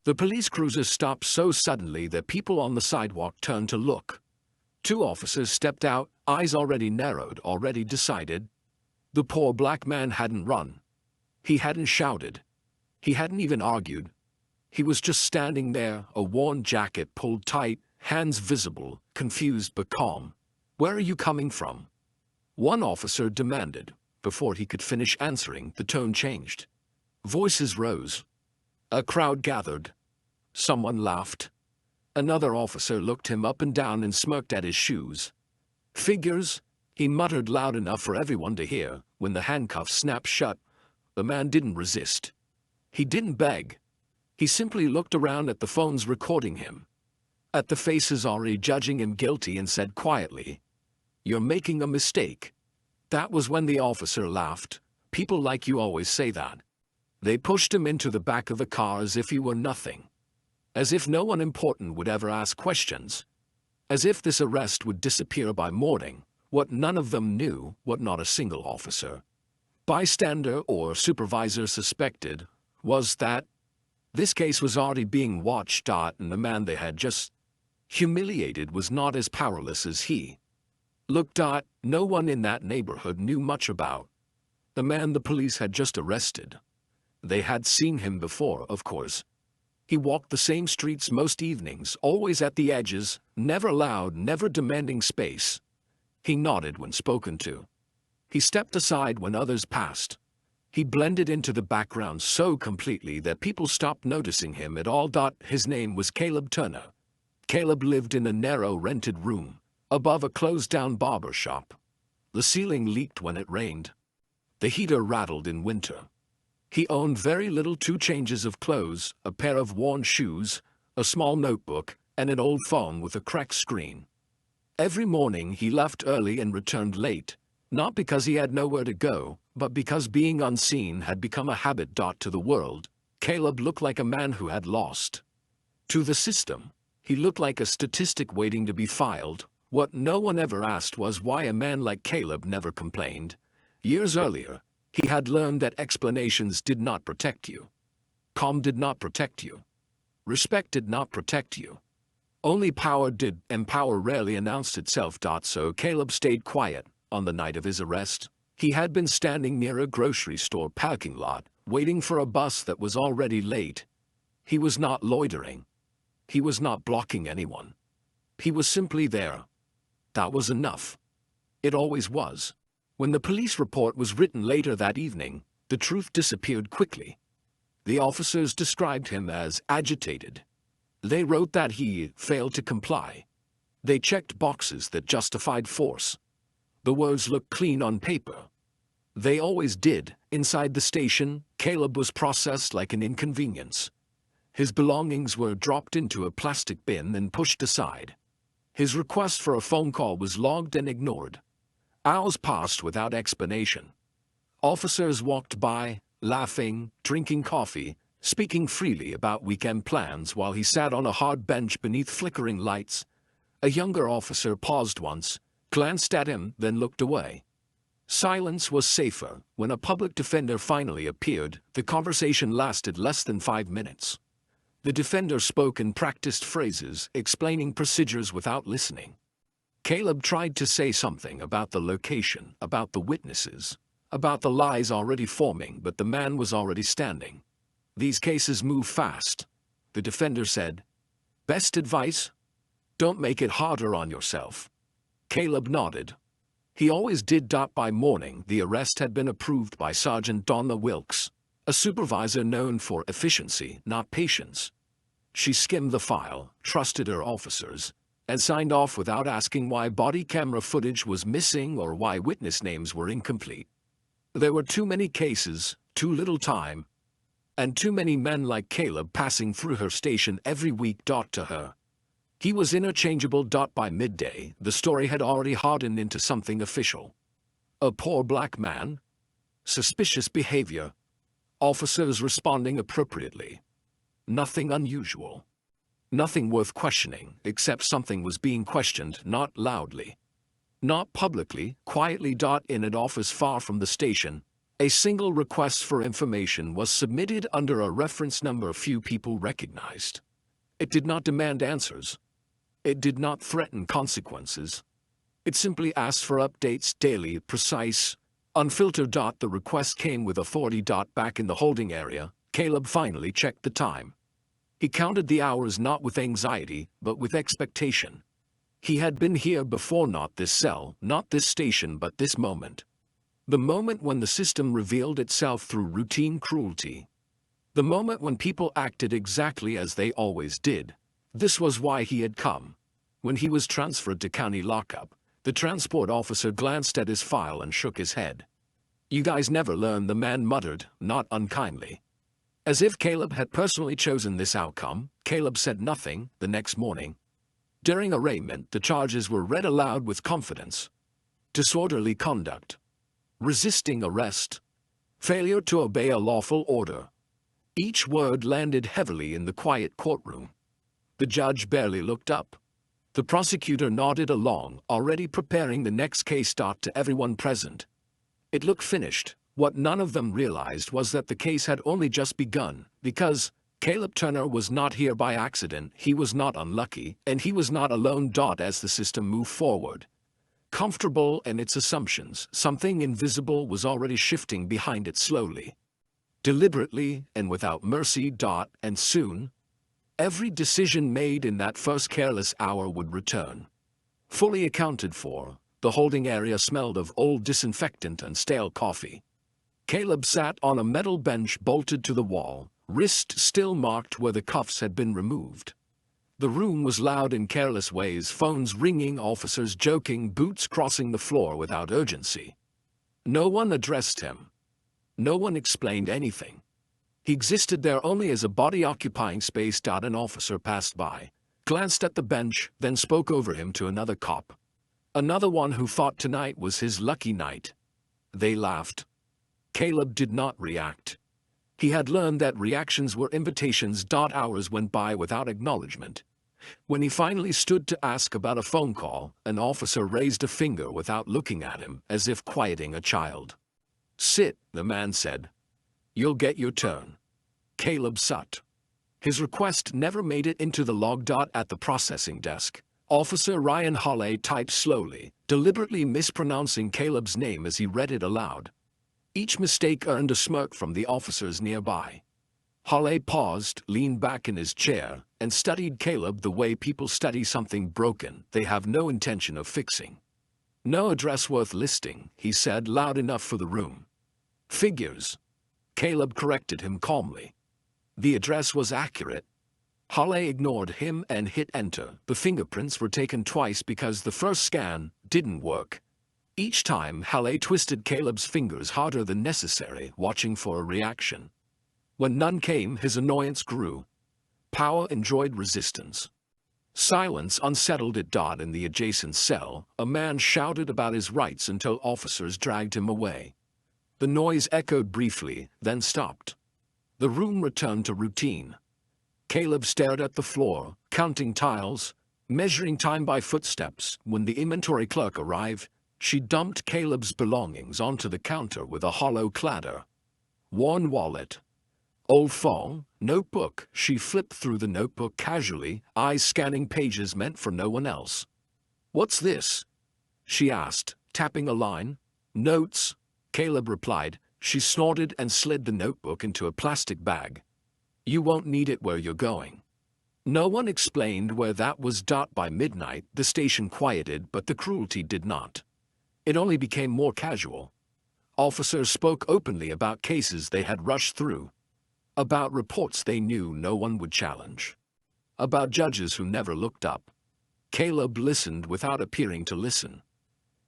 The police cruiser stopped so suddenly that people on the sidewalk turned to look. Two officers stepped out, eyes already narrowed, already decided. The poor black man hadn't run. He hadn't shouted. He hadn't even argued. He was just standing there, a worn jacket pulled tight, hands visible, confused but calm. "Where are you coming from?" one officer demanded. Before he could finish answering, the tone changed. Voices rose. A crowd gathered. Someone laughed. Another officer looked him up and down and smirked at his shoes. "Figures," he muttered loud enough for everyone to hear. When the handcuffs snapped shut, the man didn't resist. He didn't beg. He simply looked around at the phones recording him, at the faces already judging him guilty, and said quietly, "You're making a mistake." That was when the officer laughed. "People like you always say that." They pushed him into the back of the car as if he were nothing. As if no one important would ever ask questions. As if this arrest would disappear by morning. What none of them knew, what not a single officer, bystander or supervisor suspected, was that this case was already being watched, and the man they had just humiliated was not as powerless as he. Look, no one in that neighborhood knew much about the man the police had just arrested. They had seen him before, of course. He walked the same streets most evenings, always at the edges, never loud, never demanding space. He nodded when spoken to. He stepped aside when others passed. He blended into the background so completely that people stopped noticing him at all. His name was Caleb Turner. Caleb lived in a narrow rented room, above a closed-down barber shop. The ceiling leaked when it rained. The heater rattled in winter. He owned very little: 2 changes of clothes, a pair of worn shoes, a small notebook, and an old phone with a cracked screen. Every morning he left early and returned late, not because he had nowhere to go, but because being unseen had become a habit. To the world, Caleb looked like a man who had lost. To the system, he looked like a statistic waiting to be filed. What no one ever asked was why a man like Caleb never complained. Years earlier, he had learned that explanations did not protect you. Calm did not protect you. Respect did not protect you. Only power did, and power rarely announced itself. So Caleb stayed quiet. On the night of his arrest, he had been standing near a grocery store parking lot, waiting for a bus that was already late. He was not loitering. He was not blocking anyone. He was simply there. That was enough. It always was. When the police report was written later that evening, the truth disappeared quickly. The officers described him as agitated. They wrote that he failed to comply. They checked boxes that justified force. The words looked clean on paper. They always did. Inside the station, Caleb was processed like an inconvenience. His belongings were dropped into a plastic bin and pushed aside. His request for a phone call was logged and ignored. Hours passed without explanation. Officers walked by, laughing, drinking coffee, speaking freely about weekend plans while he sat on a hard bench beneath flickering lights. A younger officer paused once, glanced at him, then looked away. Silence was safer. When a public defender finally appeared, the conversation lasted less than 5 minutes. The defender spoke in practiced phrases, explaining procedures without listening. Caleb tried to say something about the location, about the witnesses, about the lies already forming, but the man was already standing. These cases move fast. The defender said, "Best advice? Don't make it harder on yourself." Caleb nodded. He always did. By morning, the arrest had been approved by Sergeant Donna Wilkes, a supervisor known for efficiency, not patience. She skimmed the file, trusted her officers, and signed off without asking why body camera footage was missing or why witness names were incomplete. There were too many cases, too little time, and too many men like Caleb passing through her station every week. To her, he was interchangeable. By midday, the story had already hardened into something official. A poor black man? Suspicious behavior. Officers responding appropriately. Nothing unusual. Nothing worth questioning, except something was being questioned, not loudly. Not publicly, quietly. In an office far from the station, A single request for information was submitted under a reference number few people recognized. It did not demand answers. It did not threaten consequences. It simply asked for updates daily, precise, unfiltered. The request came with authority. Back in the holding area, Caleb finally checked the time. He counted the hours not with anxiety, but with expectation. He had been here before, not this cell, not this station, but this moment. The moment when the system revealed itself through routine cruelty. The moment when people acted exactly as they always did. This was why he had come. When he was transferred to county lockup, the transport officer glanced at his file and shook his head. "You guys never learn," the man muttered, not unkindly. As if Caleb had personally chosen this outcome, Caleb said nothing. The next morning, during arraignment, the charges were read aloud with confidence. Disorderly conduct, resisting arrest, failure to obey a lawful order. Each word landed heavily in the quiet courtroom. The judge barely looked up. The prosecutor nodded along, already preparing the next case. To everyone present, it looked finished. What none of them realized was that the case had only just begun, because Caleb Turner was not here by accident, he was not unlucky, and he was not alone. As the system moved forward, comfortable in its assumptions, something invisible was already shifting behind it, slowly, deliberately, and without mercy. And soon, every decision made in that first careless hour would return, fully accounted for. The holding area smelled of old disinfectant and stale coffee. Caleb sat on a metal bench bolted to the wall, wrist still marked where the cuffs had been removed. The room was loud in careless ways, phones ringing, officers joking, boots crossing the floor without urgency. No one addressed him. No one explained anything. He existed there only as a body occupying space. An officer passed by, glanced at the bench, then spoke over him to another cop. Another one who thought tonight was his lucky night. They laughed. Caleb did not react. He had learned that reactions were invitations. Hours went by without acknowledgement. When he finally stood to ask about a phone call, an officer raised a finger without looking at him, as if quieting a child. "Sit," the man said. "You'll get your turn." Caleb sat. His request never made it into the log. At the processing desk, Officer Ryan Hawley typed slowly, deliberately mispronouncing Caleb's name as he read it aloud. Each mistake earned a smirk from the officers nearby. Hawley paused, leaned back in his chair, and studied Caleb the way people study something broken they have no intention of fixing. "No address worth listing," he said, loud enough for the room. "Figures." Caleb corrected him calmly. The address was accurate. Hawley ignored him and hit enter. The fingerprints were taken twice because the first scan didn't work. Each time, Hawley twisted Caleb's fingers harder than necessary, watching for a reaction. When none came, his annoyance grew. Power enjoyed resistance. Silence unsettled it. In the adjacent cell, a man shouted about his rights until officers dragged him away. The noise echoed briefly, then stopped. The room returned to routine. Caleb stared at the floor, counting tiles, measuring time by footsteps. When the inventory clerk arrived, she dumped Caleb's belongings onto the counter with a hollow clatter. Worn wallet, old phone, notebook. She flipped through the notebook casually, eyes scanning pages meant for no one else. "What's this?" she asked, tapping a line. "Notes," Caleb replied. She snorted and slid the notebook into a plastic bag. "You won't need it where you're going." No one explained where that was. By midnight, the station quieted, but the cruelty did not. It only became more casual. Officers spoke openly about cases they had rushed through, about reports they knew no one would challenge, about judges who never looked up. Caleb listened without appearing to listen.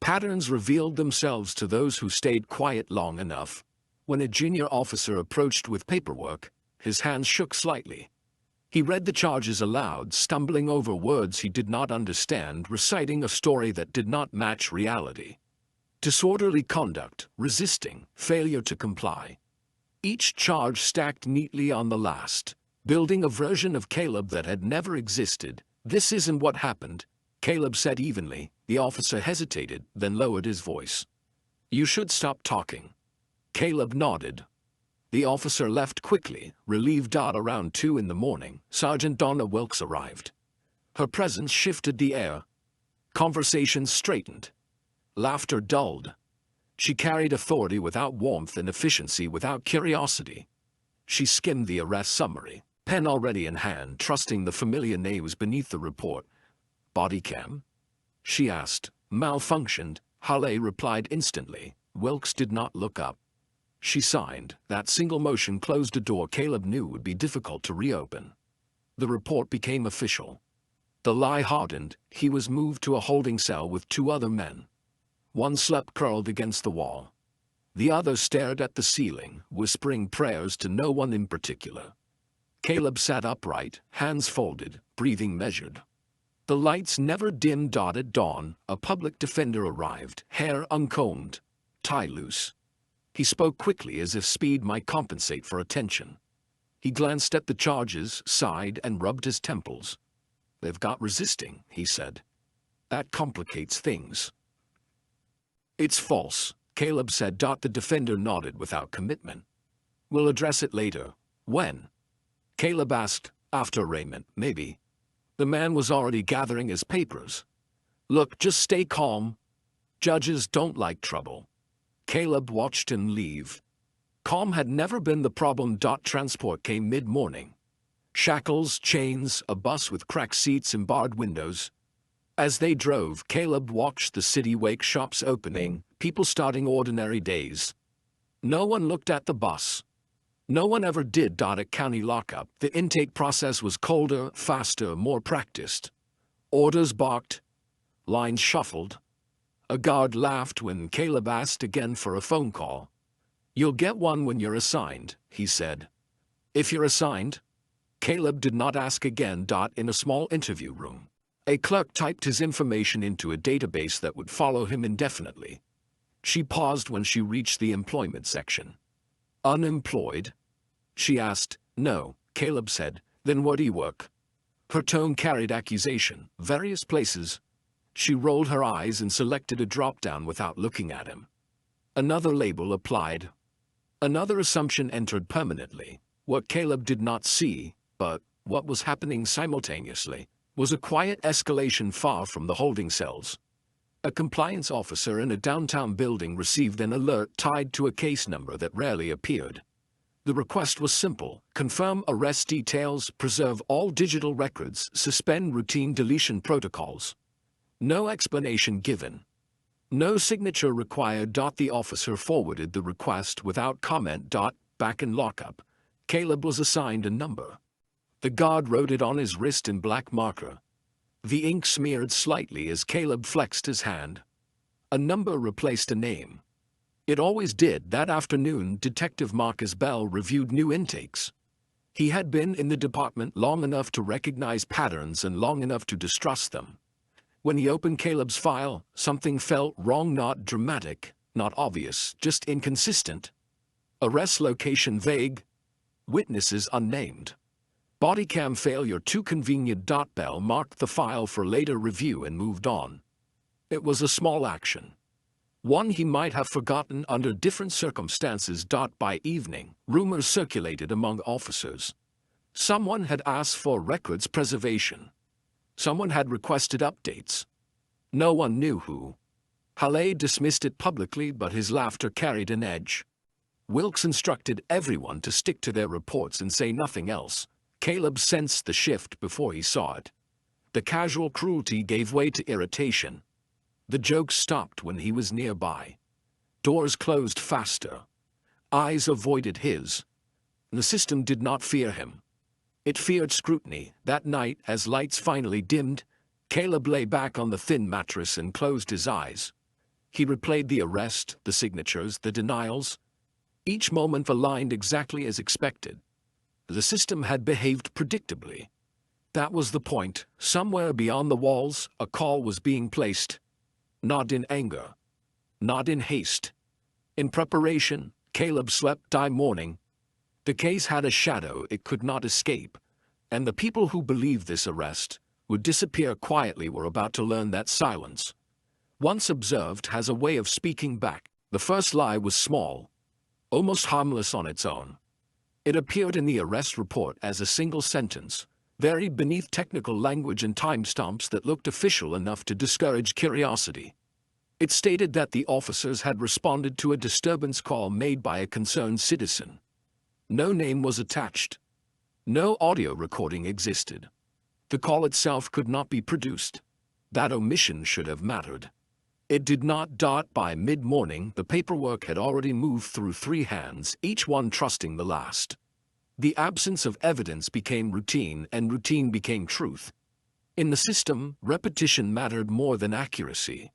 Patterns revealed themselves to those who stayed quiet long enough. When a junior officer approached with paperwork, his hands shook slightly. He read the charges aloud, stumbling over words he did not understand, reciting a story that did not match reality. Disorderly conduct, resisting, failure to comply. Each charge stacked neatly on the last, building a version of Caleb that had never existed. "This isn't what happened," Caleb said evenly. The officer hesitated, then lowered his voice. "You should stop talking." Caleb nodded. The officer left quickly, relieved. Around 2 in the morning, Sergeant Donna Wilkes arrived. Her presence shifted the air. Conversations straightened. Laughter dulled. She carried authority without warmth and efficiency without curiosity. She skimmed the arrest summary, pen already in hand, trusting the familiar names beneath the report. Body cam? She asked. Malfunctioned, Halle replied instantly. Wilkes did not look up. She signed. That single motion closed a door Caleb knew would be difficult to reopen. The report became official. The lie hardened. He was moved to a holding cell with 2 other men. One slept curled against the wall. The other stared at the ceiling, whispering prayers to no one in particular. Caleb sat upright, hands folded, breathing measured. The lights never dimmed. At dawn, a public defender arrived, hair uncombed, tie loose. He spoke quickly as if speed might compensate for attention. He glanced at the charges, sighed, and rubbed his temples. They've got resisting, he said. That complicates things. It's false, Caleb said. The defender nodded without commitment. We'll address it later. When? Caleb asked. After arraignment, maybe. The man was already gathering his papers. Look, just stay calm. Judges don't like trouble. Caleb watched him leave. Calm had never been the problem. Transport came mid-morning. Shackles, chains, a bus with cracked seats and barred windows. As they drove, Caleb watched the city wake shops opening, people starting ordinary days. No one looked at the bus. No one ever did. At county lockup, the intake process was colder, faster, more practiced. Orders barked. Lines shuffled. A guard laughed when Caleb asked again for a phone call. You'll get one when you're assigned, he said. If you're assigned? Caleb did not ask again. In a small interview room, a clerk typed his information into a database that would follow him indefinitely. She paused when she reached the employment section. Unemployed? She asked. No, Caleb said. Then where do you work? Her tone carried accusation. Various places. She rolled her eyes and selected a drop-down without looking at him. Another label applied. Another assumption entered permanently. What Caleb did not see, but what was happening simultaneously, was a quiet escalation far from the holding cells. A compliance officer in a downtown building received an alert tied to a case number that rarely appeared. The request was simple: confirm arrest details, preserve all digital records, suspend routine deletion protocols. No explanation given. No signature required. The officer forwarded the request without comment. Back in lockup, Caleb was assigned a number. The guard wrote it on his wrist in black marker. The ink smeared slightly as Caleb flexed his hand. A number replaced a name. It always did. That afternoon, Detective Marcus Bell reviewed new intakes. He had been in the department long enough to recognize patterns and long enough to distrust them. When he opened Caleb's file, something felt wrong. Not dramatic, not obvious, just inconsistent. Arrest location vague. Witnesses unnamed. Body cam failure too convenient. Bell marked the file for later review and moved on. It was a small action. One he might have forgotten under different circumstances. By evening, rumors circulated among officers. Someone had asked for records preservation. Someone had requested updates. No one knew who. Halle dismissed it publicly, but his laughter carried an edge. Wilkes instructed everyone to stick to their reports and say nothing else. Caleb sensed the shift before he saw it. The casual cruelty gave way to irritation. The jokes stopped when he was nearby. Doors closed faster. Eyes avoided his. The system did not fear him. It feared scrutiny. That night, as lights finally dimmed, Caleb lay back on the thin mattress and closed his eyes. He replayed the arrest, the signatures, the denials. Each moment aligned exactly as expected. The system had behaved predictably. That was the point. Somewhere beyond the walls, a call was being placed. Not in anger. Not in haste. In preparation. Caleb slept morning. The case had a shadow it could not escape, and the people who believed this arrest would disappear quietly were about to learn that silence, once observed, has a way of speaking back. The first lie was small. almost harmless on its own. It appeared in the arrest report as a single sentence, buried beneath technical language and timestamps that looked official enough to discourage curiosity. It stated that the officers had responded to a disturbance call made by a concerned citizen. No name was attached. No audio recording existed. The call itself could not be produced. That omission should have mattered. It did not. By mid-morning, the paperwork had already moved through 3 hands, each one trusting the last. The absence of evidence became routine, and routine became truth. In the system, repetition mattered more than accuracy.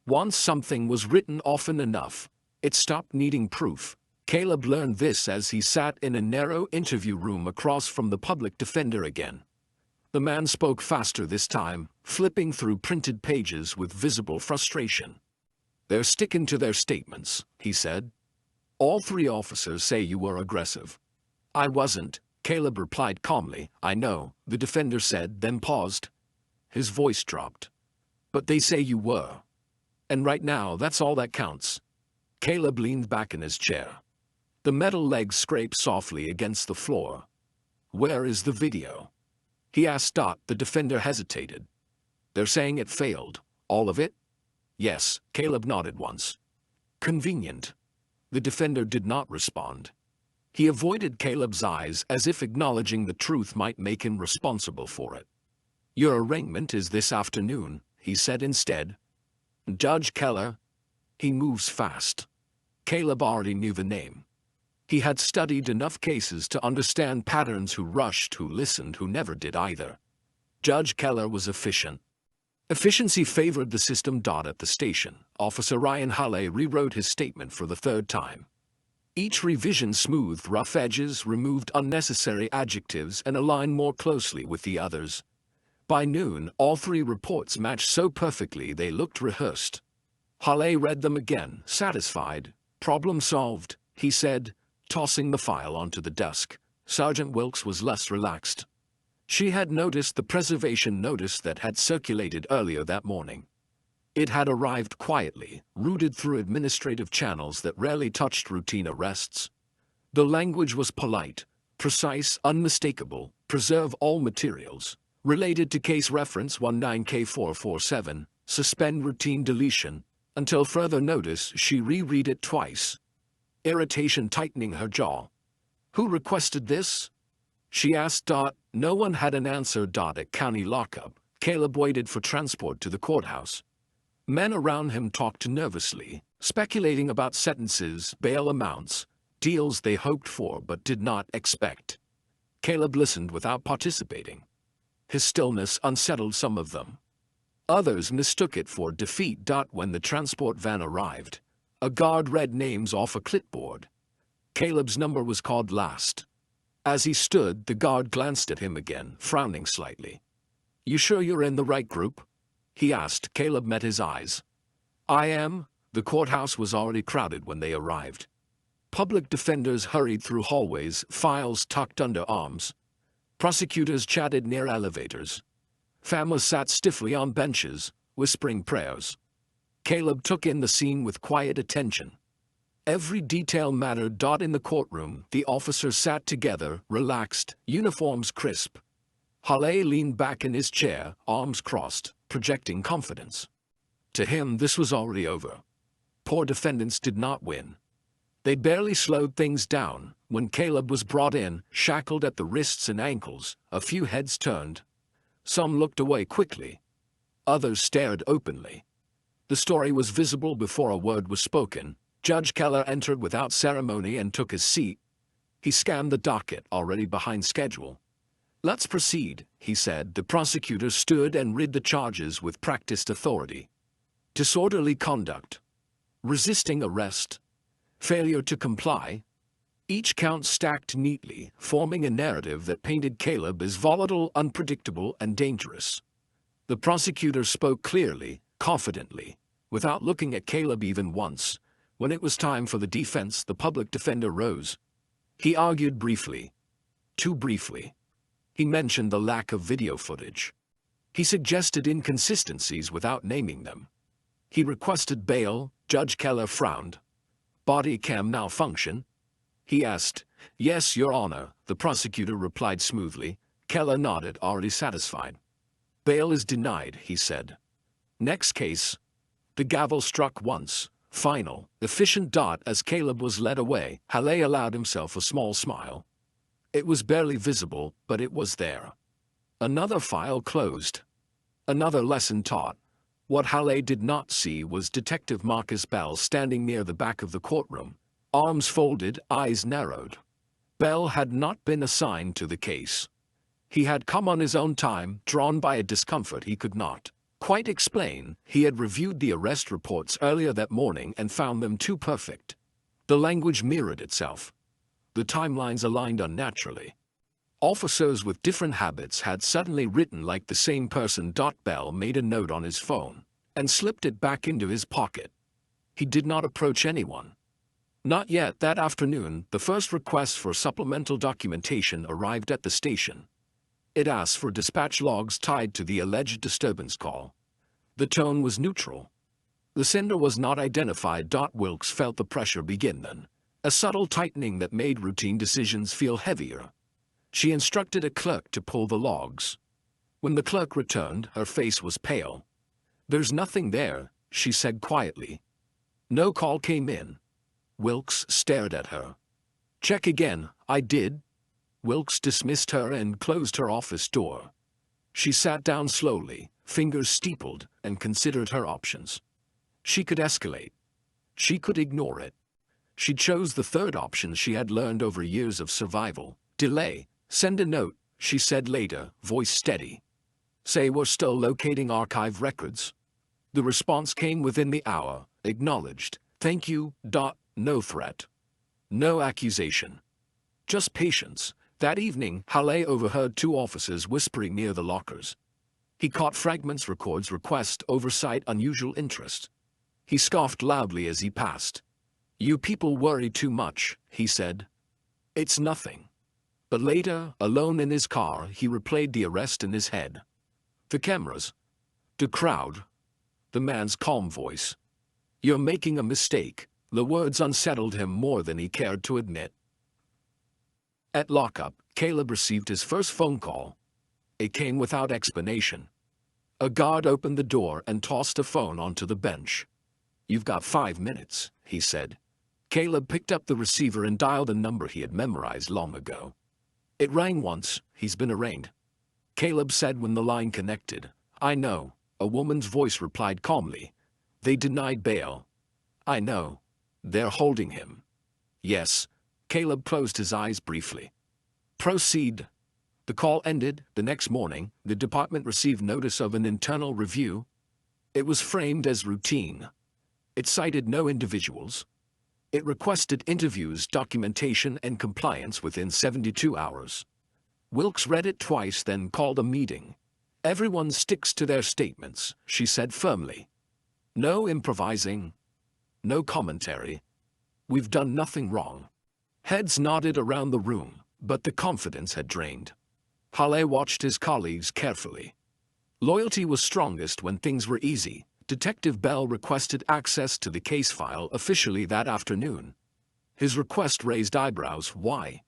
Once something was written often enough, it stopped needing proof. Caleb learned this as he sat in a narrow interview room across from the public defender again. The man spoke faster this time, flipping through printed pages with visible frustration. "They're sticking to their statements," he said. "All 3 officers say you were aggressive." "I wasn't," Caleb replied calmly. "I know," the defender said, then paused. His voice dropped. "But they say you were. And right now, that's all that counts." Caleb leaned back in his chair. The metal legs scraped softly against the floor. "Where is the video?" he asked. The defender hesitated. "They're saying it failed. All of it?" "Yes," Caleb nodded once. "Convenient." The defender did not respond. He avoided Caleb's eyes as if acknowledging the truth might make him responsible for it. "Your arraignment is this afternoon," he said instead. "Judge Keller." He moves fast. Caleb already knew the name. He had studied enough cases to understand patterns: who rushed, who listened, who never did either. Judge Keller was efficient. Efficiency favored the system. At the station, Officer Ryan Halle rewrote his statement for the 3rd time. Each revision smoothed rough edges, removed unnecessary adjectives, and aligned more closely with the others. By noon, all 3 reports matched so perfectly they looked rehearsed. Halle read them again, satisfied. "Problem solved," he said, tossing the file onto the desk. Sergeant Wilkes was less relaxed. She had noticed the preservation notice that had circulated earlier that morning. It had arrived quietly, routed through administrative channels that rarely touched routine arrests. The language was polite, precise, unmistakable. "Preserve all materials related to case reference 19K447, suspend routine deletion, until further notice." She reread it twice, irritation tightening her jaw. "Who requested this?" she asked. No one had an answer. At county lockup, Caleb waited for transport to the courthouse. Men around him talked nervously, speculating about sentences, bail amounts, deals they hoped for but did not expect. Caleb listened without participating. His stillness unsettled some of them. Others mistook it for defeat. When the transport van arrived, a guard read names off a clipboard. Caleb's number was called last. As he stood, the guard glanced at him again, frowning slightly. "You sure you're in the right group?" he asked. Caleb met his eyes. "I am." The courthouse was already crowded when they arrived. Public defenders hurried through hallways, files tucked under arms. Prosecutors chatted near elevators. Families sat stiffly on benches, whispering prayers. Caleb took in the scene with quiet attention. Every detail mattered. In the courtroom, the officers sat together, relaxed, uniforms crisp. Halle leaned back in his chair, arms crossed, projecting confidence. To him, this was already over. Poor defendants did not win. They barely slowed things down. When Caleb was brought in, shackled at the wrists and ankles, a few heads turned. Some looked away quickly. Others stared openly. The story was visible before a word was spoken. Judge Keller entered without ceremony and took his seat. He scanned the docket, already behind schedule. "Let's proceed," he said. The prosecutor stood and read the charges with practiced authority. Disorderly conduct, resisting arrest, failure to comply. Each count stacked neatly, forming a narrative that painted Caleb as volatile, unpredictable, and dangerous. The prosecutor spoke clearly, confidently, without looking at Caleb even once. When it was time for the defense, the public defender rose. He argued briefly. Too briefly. He mentioned the lack of video footage. He suggested inconsistencies without naming them. He requested bail. Judge Keller frowned. Body cam malfunction, he asked. Yes, Your Honor, the prosecutor replied smoothly. Keller nodded, already satisfied. Bail is denied, he said. Next case. The gavel struck once. Final, efficient. As Caleb was led away, Halle allowed himself a small smile. It was barely visible, but it was there. Another file closed. Another lesson taught. What Halle did not see was Detective Marcus Bell standing near the back of the courtroom, arms folded, eyes narrowed. Bell had not been assigned to the case. He had come on his own time, drawn by a discomfort he could not quite explain. He had reviewed the arrest reports earlier that morning and found them too perfect. The language mirrored itself. The timelines aligned unnaturally. Officers with different habits had suddenly written like the same person. Bell made a note on his phone and slipped it back into his pocket. He did not approach anyone. Not yet. That afternoon, the first request for supplemental documentation arrived at the station. It asked for dispatch logs tied to the alleged disturbance call. The tone was neutral. The sender was not identified. Wilkes felt the pressure begin then, a subtle tightening that made routine decisions feel heavier. She instructed a clerk to pull the logs. When the clerk returned, her face was pale. There's nothing there, she said quietly. No call came in. Wilkes stared at her. Check again. I did. Wilkes dismissed her and closed her office door. She sat down slowly, fingers steepled, and considered her options. She could escalate. She could ignore it. She chose the third option she had learned over years of survival. Delay. Send a note, she said later, voice steady. Say we're still locating archive records. The response came within the hour, acknowledged. Thank you. No threat. No accusation. Just patience. That evening, Halle overheard two officers whispering near the lockers. He caught fragments, records, request, oversight, unusual interest. He scoffed loudly as he passed. You people worry too much, he said. It's nothing. But later, alone in his car, he replayed the arrest in his head. The cameras. The crowd. The man's calm voice. You're making a mistake. The words unsettled him more than he cared to admit. At lockup, Caleb received his first phone call. It came without explanation. A guard opened the door and tossed a phone onto the bench. You've got 5 minutes, he said. Caleb picked up the receiver and dialed a number he had memorized long ago. It rang once. He's been arraigned. Caleb said when the line connected. I know, a woman's voice replied calmly. They denied bail. I know. They're holding him. Yes. Caleb closed his eyes briefly. Proceed. The call ended. The next morning, the department received notice of an internal review. It was framed as routine. It cited no individuals. It requested interviews, documentation, and compliance within 72 hours. Wilkes read it twice, then called a meeting. Everyone sticks to their statements, she said firmly. No improvising. No commentary. We've done nothing wrong. Heads nodded around the room, but the confidence had drained. Halle watched his colleagues carefully. Loyalty was strongest when things were easy. Detective Bell requested access to the case file officially that afternoon. His request raised eyebrows. Why?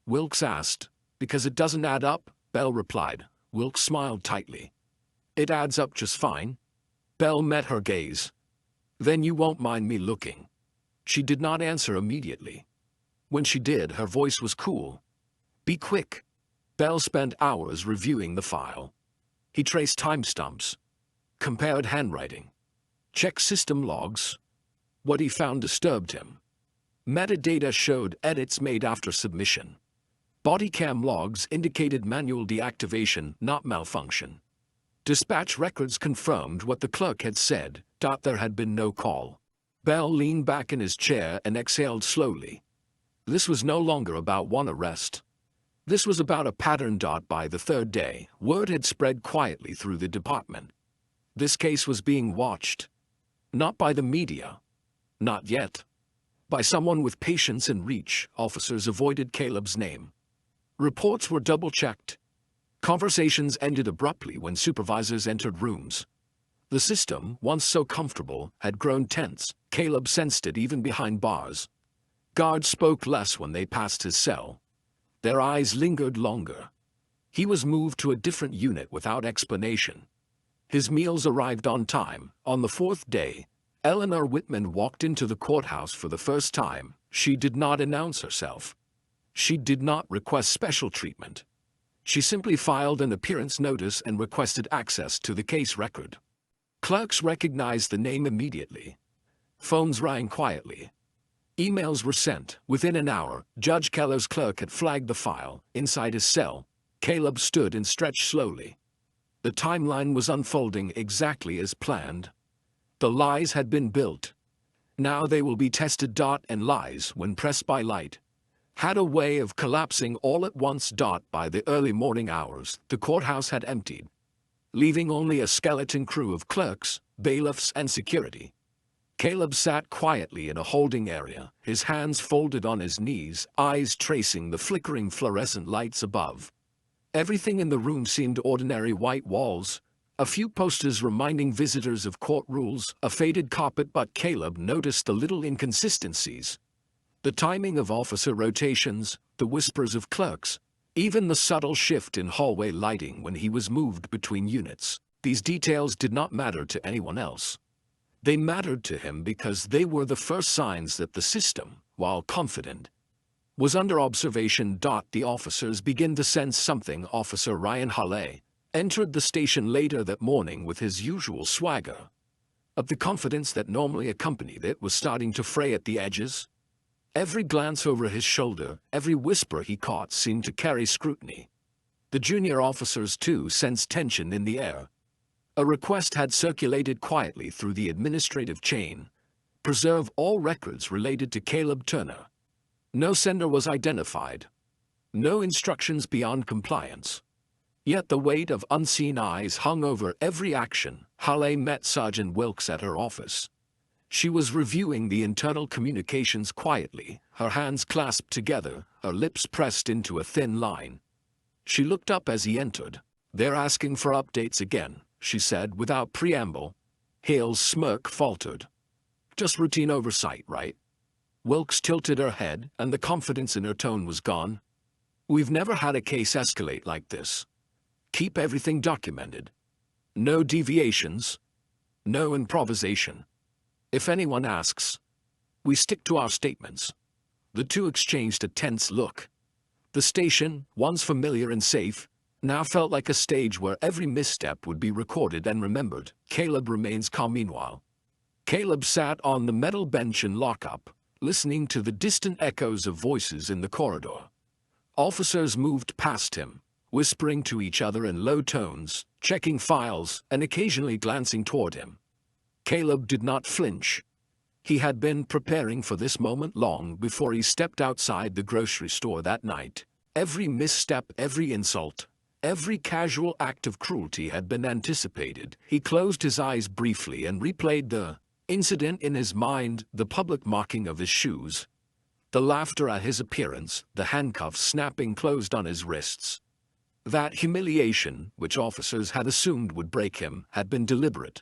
Wilkes asked. Because it doesn't add up, Bell replied. Wilkes smiled tightly. It adds up just fine. Bell met her gaze. Then you won't mind me looking. She did not answer immediately. When she did, her voice was cool. Be quick. Bell spent hours reviewing the file. He traced timestamps. Compared handwriting. Checked system logs. What he found disturbed him. Metadata showed edits made after submission. Bodycam logs indicated manual deactivation, not malfunction. Dispatch records confirmed what the clerk had said. There had been no call. Bell leaned back in his chair and exhaled slowly. This was no longer about one arrest. This was about a pattern. By the third day, word had spread quietly through the department. This case was being watched. Not by the media. Not yet. By someone with patience and reach. Officers avoided Caleb's name. Reports were double-checked. Conversations ended abruptly when supervisors entered rooms. The system, once so comfortable, had grown tense. Caleb sensed it even behind bars. Guards spoke less when they passed his cell. Their eyes lingered longer. He was moved to a different unit without explanation. His meals arrived on time. On the fourth day, Eleanor Whitman walked into the courthouse for the first time. She did not announce herself. She did not request special treatment. She simply filed an appearance notice and requested access to the case record. Clerks recognized the name immediately. Phones rang quietly. Emails were sent. Within an hour, Judge Keller's clerk had flagged the file. Inside his cell, Caleb stood and stretched slowly. The timeline was unfolding exactly as planned. The lies had been built. Now they will be tested. And lies, when pressed by light, had a way of collapsing all at once. By the early morning hours, the courthouse had emptied, leaving only a skeleton crew of clerks, bailiffs, and security. Caleb sat quietly in a holding area, his hands folded on his knees, eyes tracing the flickering fluorescent lights above. Everything in the room seemed ordinary: white walls, a few posters reminding visitors of court rules, a faded carpet. But Caleb noticed the little inconsistencies. The timing of officer rotations, the whispers of clerks, even the subtle shift in hallway lighting when he was moved between units. These details did not matter to anyone else. They mattered to him because they were the first signs that the system, while confident, was under observation. The officers began to sense something. Officer Ryan Halley entered the station later that morning with his usual swagger. But the confidence that normally accompanied it was starting to fray at the edges. Every glance over his shoulder, every whisper he caught seemed to carry scrutiny. The junior officers, too, sensed tension in the air. A request had circulated quietly through the administrative chain: preserve all records related to Caleb Turner. No sender was identified. No instructions beyond compliance. Yet the weight of unseen eyes hung over every action. Halley met Sergeant Wilkes at her office. She was reviewing the internal communications quietly, her hands clasped together, her lips pressed into a thin line. She looked up as he entered. "They're asking for updates again," she said without preamble. Hale's smirk faltered. "Just routine oversight, right?" Wilkes tilted her head, and the confidence in her tone was gone. "We've never had a case escalate like this. Keep everything documented. No deviations. No improvisation. If anyone asks, we stick to our statements." The two exchanged a tense look. The station, once familiar and safe, now felt like a stage where every misstep would be recorded and remembered. Caleb remains calm meanwhile. Caleb sat on the metal bench in lockup, listening to the distant echoes of voices in the corridor. Officers moved past him, whispering to each other in low tones, checking files, and occasionally glancing toward him. Caleb did not flinch. He had been preparing for this moment long before he stepped outside the grocery store that night. Every misstep, every insult, every casual act of cruelty had been anticipated. He closed his eyes briefly and replayed the incident in his mind: the public mocking of his shoes, the laughter at his appearance, the handcuffs snapping closed on his wrists. That humiliation, which officers had assumed would break him, had been deliberate.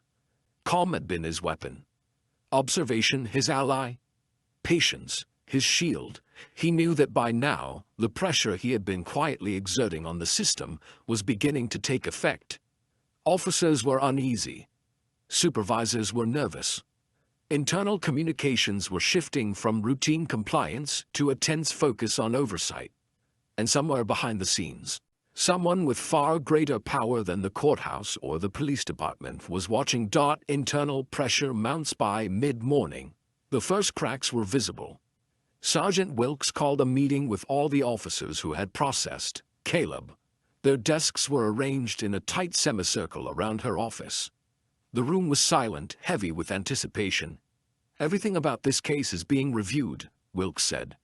Calm had been his weapon. Observation his ally. Patience his shield. He knew that by now, the pressure he had been quietly exerting on the system was beginning to take effect. Officers were uneasy. Supervisors were nervous. Internal communications were shifting from routine compliance to a tense focus on oversight. And somewhere behind the scenes, someone with far greater power than the courthouse or the police department was watching. Internal pressure mounts. By mid-morning, the first cracks were visible. Sergeant Wilkes called a meeting with all the officers who had processed Caleb. Their desks were arranged in a tight semicircle around her office. The room was silent, heavy with anticipation. "Everything about this case is being reviewed," Wilkes said.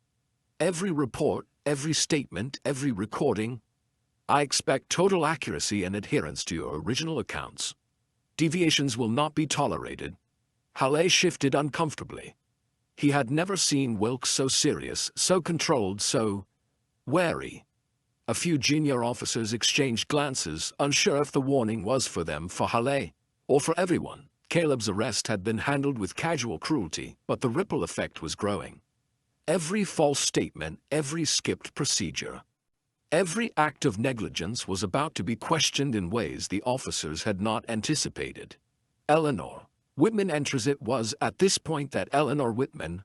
"Every report, every statement, every recording. I expect total accuracy and adherence to your original accounts. Deviations will not be tolerated." Halley shifted uncomfortably. He had never seen Wilkes so serious, so controlled, so wary. A few junior officers exchanged glances, unsure if the warning was for them, for Halley, or for everyone. Caleb's arrest had been handled with casual cruelty, but the ripple effect was growing. Every false statement, every skipped procedure. Every act of negligence was about to be questioned in ways the officers had not anticipated. Eleanor Whitman enters. It was at this point that Eleanor Whitman,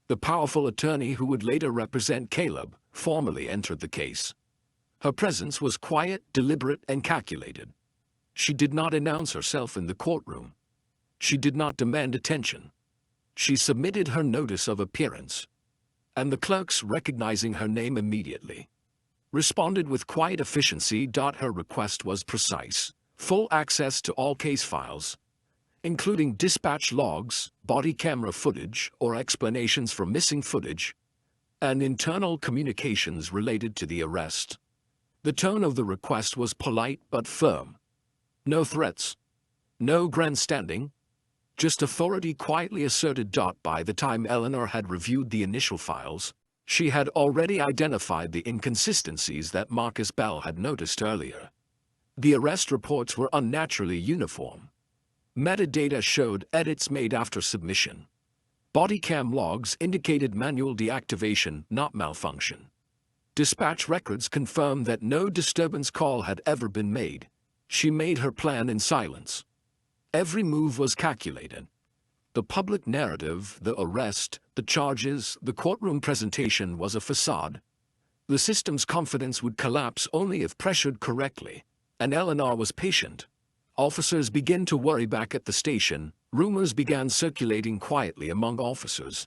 the powerful attorney who would later represent Caleb, formally entered the case. Her presence was quiet, deliberate, and calculated. She did not announce herself in the courtroom. She did not demand attention. She submitted her notice of appearance, and the clerks, recognizing her name immediately, responded with quiet efficiency. Her request was precise: full access to all case files, including dispatch logs, body camera footage or explanations for missing footage, and internal communications related to the arrest. The tone of the request was polite but firm. No threats, no grandstanding, just authority quietly asserted. By the time Eleanor had reviewed the initial files, she had already identified the inconsistencies that Marcus Bell had noticed earlier. The arrest reports were unnaturally uniform. Metadata showed edits made after submission. Bodycam logs indicated manual deactivation, not malfunction. Dispatch records confirmed that no disturbance call had ever been made. She made her plan in silence. Every move was calculated. The public narrative, the arrest, the charges, the courtroom presentation was a facade. The system's confidence would collapse only if pressured correctly, and Eleanor was patient. Officers began to worry. Back at the station, rumors began circulating quietly among officers.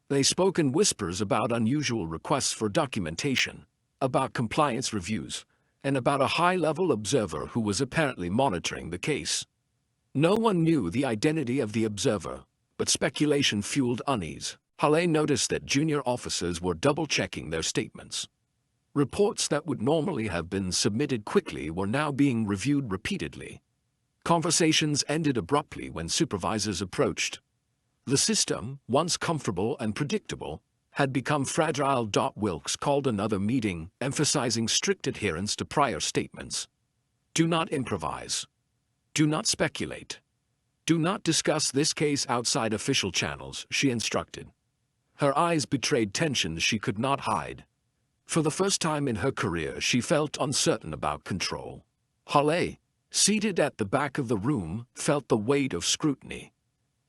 They spoke in whispers about unusual requests for documentation, about compliance reviews, and about a high-level observer who was apparently monitoring the case. No one knew the identity of the observer, but speculation fueled unease. Halle noticed that junior officers were double-checking their statements. Reports that would normally have been submitted quickly were now being reviewed repeatedly. Conversations ended abruptly when supervisors approached. The system, once comfortable and predictable, had become fragile. Wilkes called another meeting, emphasizing strict adherence to prior statements. Do not improvise. Do not speculate. Do not discuss this case outside official channels, she instructed. Her eyes betrayed tension she could not hide. For the first time in her career, she felt uncertain about control. Halle, seated at the back of the room, felt the weight of scrutiny.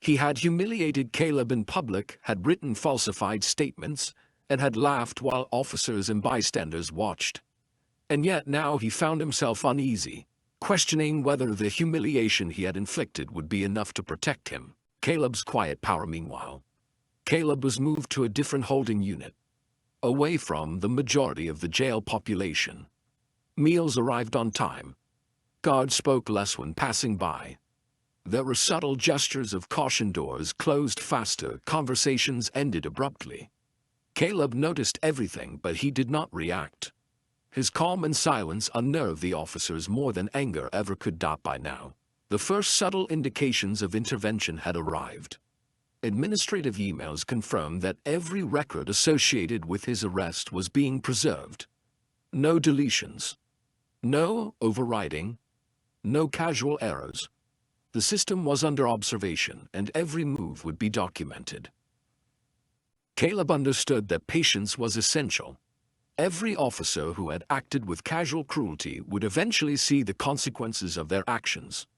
He had humiliated Caleb in public, had written falsified statements, and had laughed while officers and bystanders watched. And yet now he found himself uneasy, questioning whether the humiliation he had inflicted would be enough to protect him. Caleb's quiet power. Meanwhile, Caleb was moved to a different holding unit, away from the majority of the jail population. Meals arrived on time. Guards spoke less when passing by. There were subtle gestures of caution. Doors closed faster. Conversations ended abruptly. Caleb noticed everything, but he did not react. His calm and silence unnerved the officers more than anger ever could. By now, the first subtle indications of intervention had arrived. Administrative emails confirmed that every record associated with his arrest was being preserved. No deletions. No overriding. No casual errors. The system was under observation, and every move would be documented. Caleb understood that patience was essential. Every officer who had acted with casual cruelty would eventually see the consequences of their actions.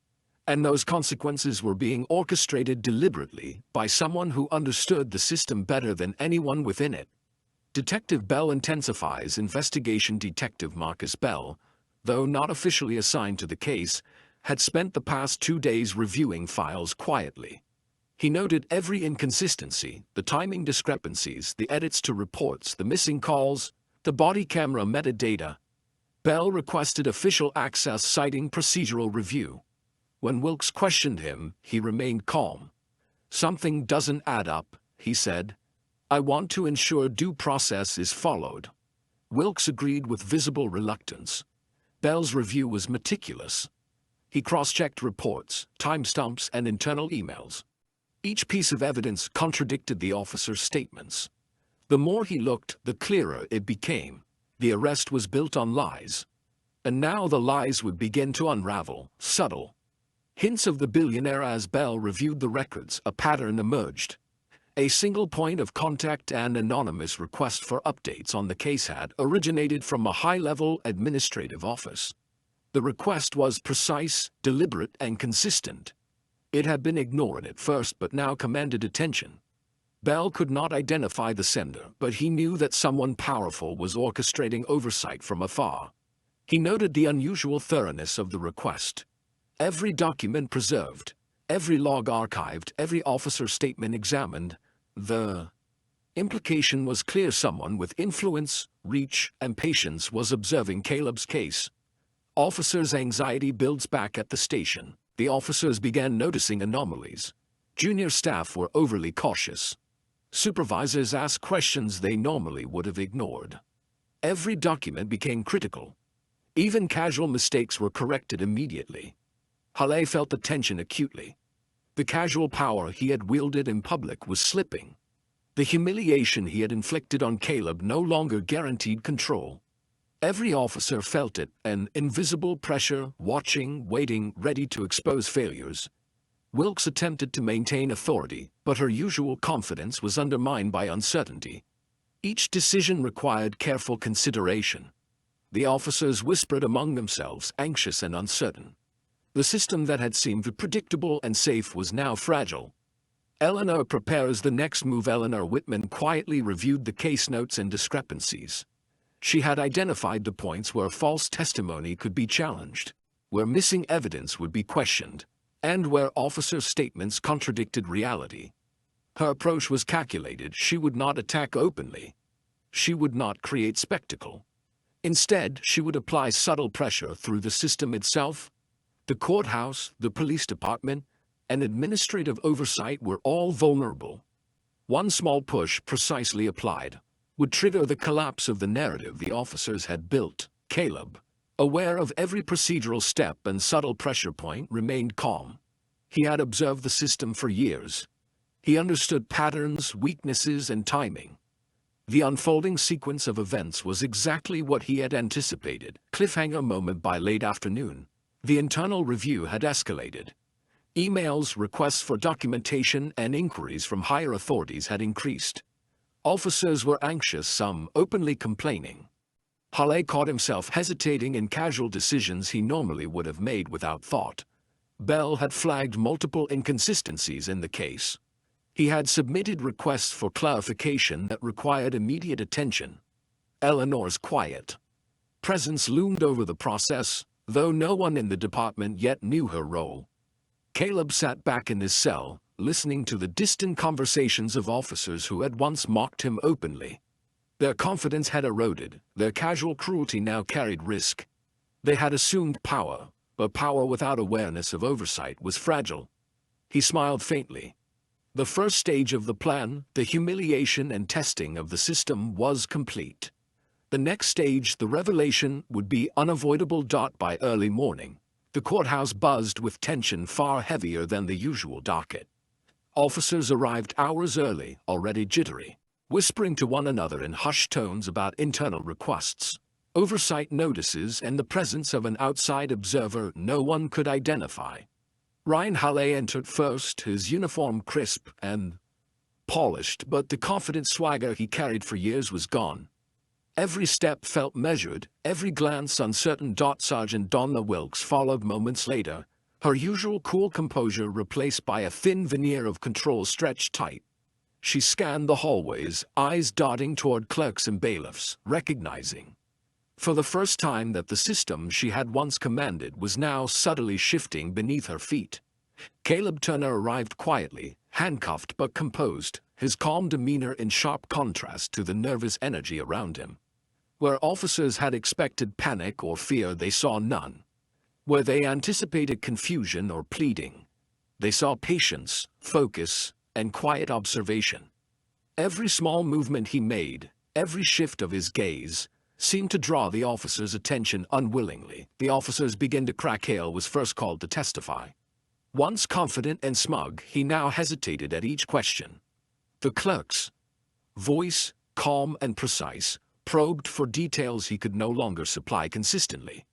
And those consequences were being orchestrated deliberately by someone who understood the system better than anyone within it. Detective Bell intensifies investigation. Detective Marcus Bell, though not officially assigned to the case, had spent the past 2 days reviewing files quietly. He noted every inconsistency, the timing discrepancies, the edits to reports, the missing calls, the body camera metadata. Bell requested official access, citing procedural review. When Wilkes questioned him, he remained calm. "Something doesn't add up," he said. "I want to ensure due process is followed." Wilkes agreed with visible reluctance. Bell's review was meticulous. He cross-checked reports, timestamps, and internal emails. Each piece of evidence contradicted the officer's statements. The more he looked, the clearer it became. The arrest was built on lies. And now the lies would begin to unravel, subtle. Hints of the billionaire. As Bell reviewed the records, a pattern emerged. A single point of contact and anonymous request for updates on the case had originated from a high-level administrative office. The request was precise, deliberate, and consistent. It had been ignored at first but now commanded attention. Bell could not identify the sender, but he knew that someone powerful was orchestrating oversight from afar. He noted the unusual thoroughness of the request. Every document preserved, every log archived, every officer statement examined. The implication was clear: someone with influence, reach, and patience was observing Caleb's case. Officers' anxiety builds back at the station. The officers began noticing anomalies. Junior staff were overly cautious. Supervisors asked questions they normally would have ignored. Every document became critical. Even casual mistakes were corrected immediately. Halle felt the tension acutely. The casual power he had wielded in public was slipping. The humiliation he had inflicted on Caleb no longer guaranteed control. Every officer felt it, an invisible pressure, watching, waiting, ready to expose failures. Wilkes attempted to maintain authority, but her usual confidence was undermined by uncertainty. Each decision required careful consideration. The officers whispered among themselves, anxious and uncertain. The system that had seemed predictable and safe was now fragile. Eleanor prepares the next move. Eleanor Whitman quietly reviewed the case notes and discrepancies. She had identified the points where false testimony could be challenged, where missing evidence would be questioned, and where officer statements contradicted reality. Her approach was calculated. She would not attack openly. She would not create spectacle. Instead, she would apply subtle pressure through the system itself. The courthouse, the police department, and administrative oversight were all vulnerable. One small push, precisely applied, would trigger the collapse of the narrative the officers had built. Caleb, aware of every procedural step and subtle pressure point, remained calm. He had observed the system for years. He understood patterns, weaknesses, and timing. The unfolding sequence of events was exactly what he had anticipated. Cliffhanger moment. By late afternoon, the internal review had escalated. Emails, requests for documentation, and inquiries from higher authorities had increased. Officers were anxious, some openly complaining. Halle caught himself hesitating in casual decisions he normally would have made without thought. Bell had flagged multiple inconsistencies in the case. He had submitted requests for clarification that required immediate attention. Eleanor's quiet presence loomed over the process, though no one in the department yet knew her role. Caleb sat back in his cell, listening to the distant conversations of officers who had once mocked him openly. Their confidence had eroded, their casual cruelty now carried risk. They had assumed power, but power without awareness of oversight was fragile. He smiled faintly. The first stage of the plan, the humiliation and testing of the system, was complete. The next stage, the revelation, would be unavoidable. By early morning, the courthouse buzzed with tension far heavier than the usual docket. Officers arrived hours early, already jittery, whispering to one another in hushed tones about internal requests, oversight notices, and the presence of an outside observer no one could identify. Ryan Halle entered first, his uniform crisp and polished, but the confident swagger he carried for years was gone. Every step felt measured, every glance uncertain. Sergeant Donna Wilkes followed moments later, her usual cool composure replaced by a thin veneer of control stretched tight. She scanned the hallways, eyes darting toward clerks and bailiffs, recognizing for the first time that the system she had once commanded was now subtly shifting beneath her feet. Caleb Turner arrived quietly, handcuffed but composed, his calm demeanor in sharp contrast to the nervous energy around him. Where officers had expected panic or fear, they saw none. Where they anticipated confusion or pleading, they saw patience, focus, and quiet observation. Every small movement he made, every shift of his gaze, seemed to draw the officers' attention unwillingly. The officers began to crack. Hale was first called to testify. Once confident and smug, he now hesitated at each question. The clerk's voice, calm and precise, probed for details he could no longer supply consistently.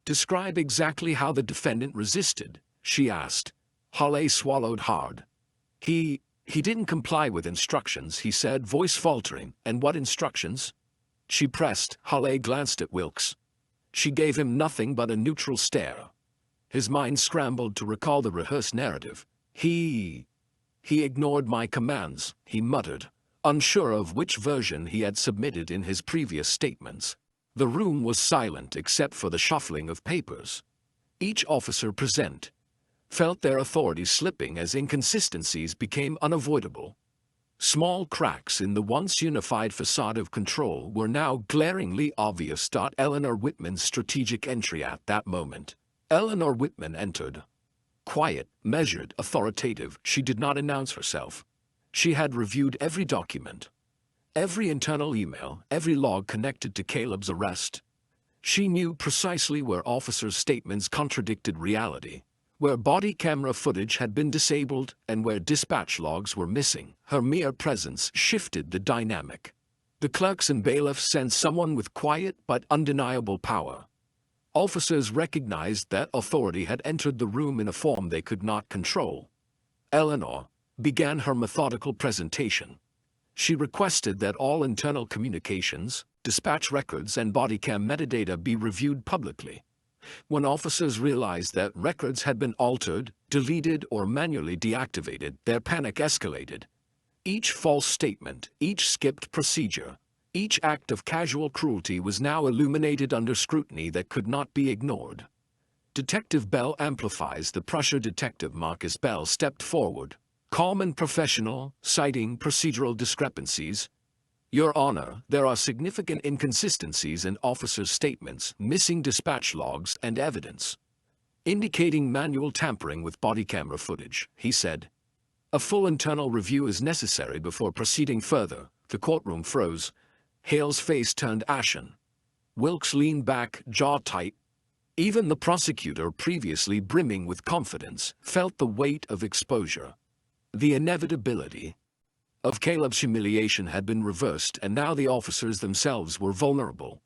"Describe exactly how the defendant resisted," she asked. Halle swallowed hard. He He didn't comply with instructions, he said, voice faltering. And what instructions? She pressed. Halle glanced at Wilkes. She gave him nothing but a neutral stare. His mind scrambled to recall the rehearsed narrative. He ignored my commands, he muttered, unsure of which version he had submitted in his previous statements. The room was silent except for the shuffling of papers. Each officer present felt their authority slipping as inconsistencies became unavoidable. Small cracks in the once unified facade of control were now glaringly obvious. Eleanor Whitman's strategic entry at that moment. Eleanor Whitman entered. Quiet, measured, authoritative, she did not announce herself. She had reviewed every document, every internal email, every log connected to Caleb's arrest. She knew precisely where officers' statements contradicted reality, where body camera footage had been disabled, and where dispatch logs were missing. Her mere presence shifted the dynamic. The clerks and bailiffs sensed someone with quiet but undeniable power. Officers recognized that authority had entered the room in a form they could not control. Eleanor began her methodical presentation. She requested that all internal communications, dispatch records, and bodycam metadata be reviewed publicly. When officers realized that records had been altered, deleted, or manually deactivated, their panic escalated. Each false statement, each skipped procedure, each act of casual cruelty was now illuminated under scrutiny that could not be ignored. Detective Bell amplifies. The Prussia detective Marcus Bell stepped forward, calm and professional, citing procedural discrepancies. Your Honor, there are significant inconsistencies in officers' statements, missing dispatch logs and evidence, indicating manual tampering with body camera footage, he said. A full internal review is necessary before proceeding further. The courtroom froze. Hale's face turned ashen. Wilkes leaned back, jaw tight. Even the prosecutor, previously brimming with confidence, felt the weight of exposure. The inevitability of Caleb's humiliation had been reversed, and now the officers themselves were vulnerable.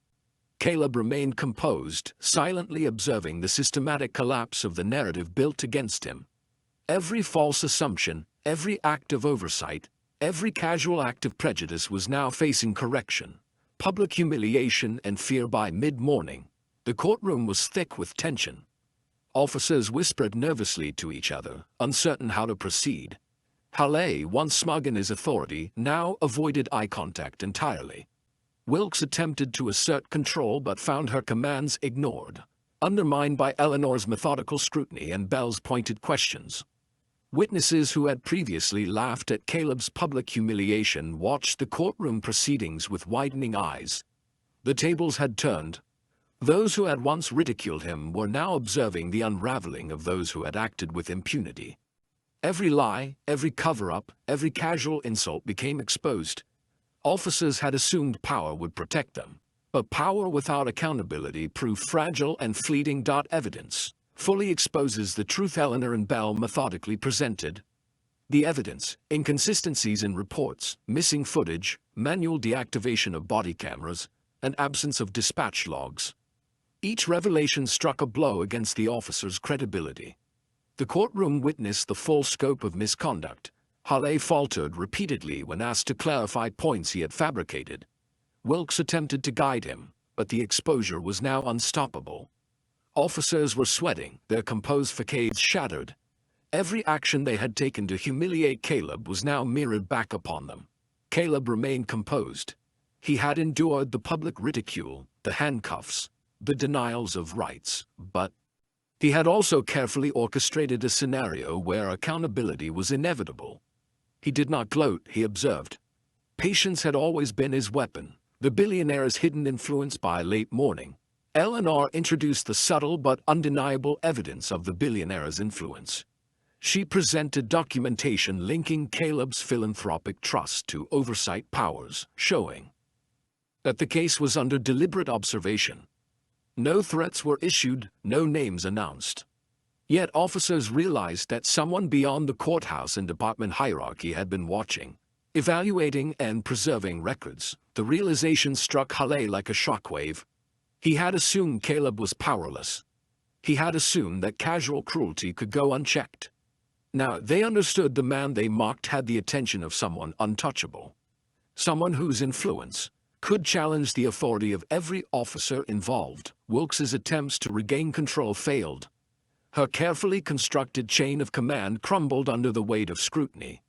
Caleb remained composed, silently observing the systematic collapse of the narrative built against him. Every false assumption, every act of oversight, every casual act of prejudice was now facing correction. Public humiliation and fear. By mid-morning, the courtroom was thick with tension. Officers whispered nervously to each other, uncertain how to proceed. Halle, once smug in his authority, now avoided eye contact entirely. Wilkes attempted to assert control but found her commands ignored, undermined by Eleanor's methodical scrutiny and Bell's pointed questions. Witnesses who had previously laughed at Caleb's public humiliation watched the courtroom proceedings with widening eyes. The tables had turned. Those who had once ridiculed him were now observing the unraveling of those who had acted with impunity. Every lie, every cover-up, every casual insult became exposed. Officers had assumed power would protect them, but power without accountability proved fragile and fleeting. Evidence fully exposes the truth Eleanor and Bell methodically presented. The evidence, inconsistencies in reports, missing footage, manual deactivation of body cameras, and absence of dispatch logs. Each revelation struck a blow against the officer's credibility. The courtroom witnessed the full scope of misconduct. Halle faltered repeatedly when asked to clarify points he had fabricated. Wilkes attempted to guide him, but the exposure was now unstoppable. Officers were sweating, their composed facades shattered. Every action they had taken to humiliate Caleb was now mirrored back upon them. Caleb remained composed. He had endured the public ridicule, the handcuffs, the denials of rights, but he had also carefully orchestrated a scenario where accountability was inevitable. He did not gloat, he observed. Patience had always been his weapon. The billionaire's hidden influence. By late morning, Eleanor introduced the subtle but undeniable evidence of the billionaire's influence. She presented documentation linking Caleb's philanthropic trust to oversight powers, showing that the case was under deliberate observation. No threats were issued, no names announced. Yet officers realized that someone beyond the courthouse and department hierarchy had been watching, evaluating, and preserving records. The realization struck Halle like a shockwave. He had assumed Caleb was powerless. He had assumed that casual cruelty could go unchecked. Now, they understood the man they mocked had the attention of someone untouchable. Someone whose influence could challenge the authority of every officer involved. Wilkes's attempts to regain control failed. Her carefully constructed chain of command crumbled under the weight of scrutiny.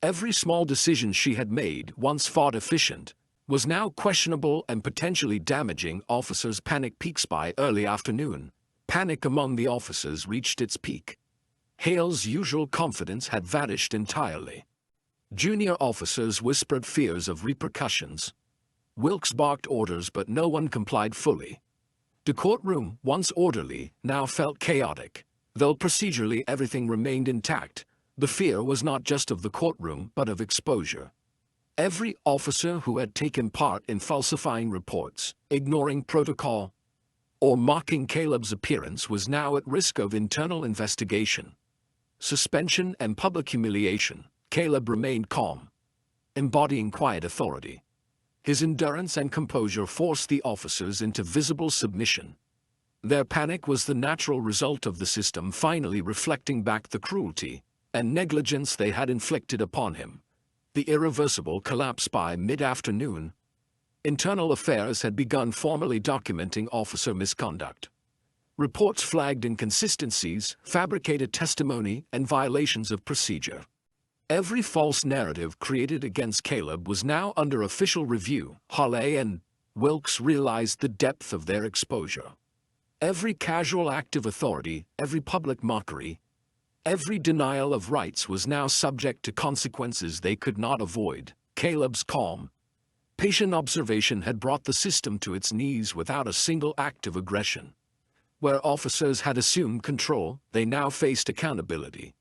Every small decision she had made, once thought efficient, was now questionable and potentially damaging. Officers' panic peaks by early afternoon. Panic among the officers reached its peak. Hale's usual confidence had vanished entirely. Junior officers whispered fears of repercussions. Wilkes barked orders, but no one complied fully. The courtroom, once orderly, now felt chaotic. Though procedurally everything remained intact, the fear was not just of the courtroom but of exposure. Every officer who had taken part in falsifying reports, ignoring protocol, or mocking Caleb's appearance was now at risk of internal investigation, suspension, and public humiliation. Caleb remained calm, embodying quiet authority. His endurance and composure forced the officers into visible submission. Their panic was the natural result of the system finally reflecting back the cruelty and negligence they had inflicted upon him. The irreversible collapse by mid-afternoon. Internal Affairs had begun formally documenting officer misconduct. Reports flagged inconsistencies, fabricated testimony, and violations of procedure. Every false narrative created against Caleb was now under official review. Hale and Wilkes realized the depth of their exposure. Every casual act of authority, every public mockery, every denial of rights was now subject to consequences they could not avoid. Caleb's calm, patient observation had brought the system to its knees without a single act of aggression. Where officers had assumed control, they now faced accountability.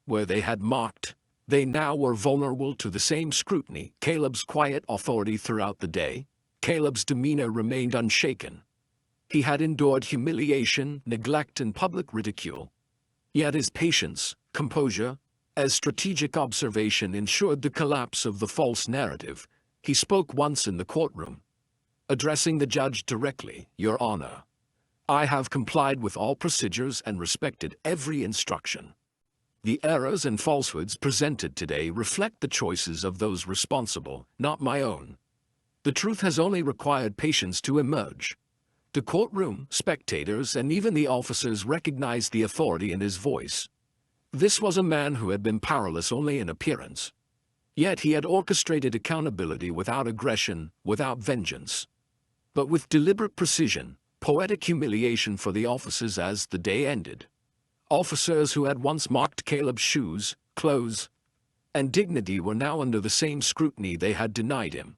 Where they had mocked, they now were vulnerable to the same scrutiny. Caleb's quiet authority throughout the day. Caleb's demeanor remained unshaken. He had endured humiliation, neglect, and public ridicule. Yet his patience, composure, as strategic observation ensured the collapse of the false narrative. He spoke once in the courtroom, addressing the judge directly, "Your Honor, I have complied with all procedures and respected every instruction. The errors and falsehoods presented today reflect the choices of those responsible, not my own. The truth has only required patience to emerge." The courtroom, spectators, and even the officers recognized the authority in his voice. This was a man who had been powerless only in appearance. Yet he had orchestrated accountability without aggression, without vengeance, but with deliberate precision. Poetic humiliation for the officers as the day ended. Officers who had once mocked Caleb's shoes, clothes, and dignity were now under the same scrutiny they had denied him.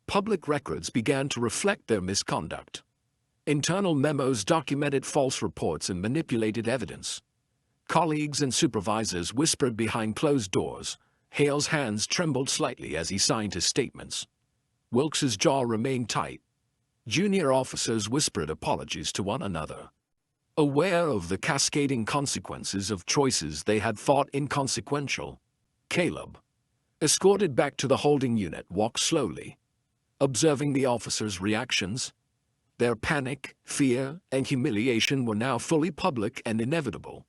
Public records began to reflect their misconduct. Internal memos documented false reports and manipulated evidence. Colleagues and supervisors whispered behind closed doors. Hale's hands trembled slightly as he signed his statements. Wilkes's jaw remained tight. Junior officers whispered apologies to one another, aware of the cascading consequences of choices they had thought inconsequential. Caleb, escorted back to the holding unit, walked slowly, observing the officers' reactions. Their panic, fear, and humiliation were now fully public and inevitable.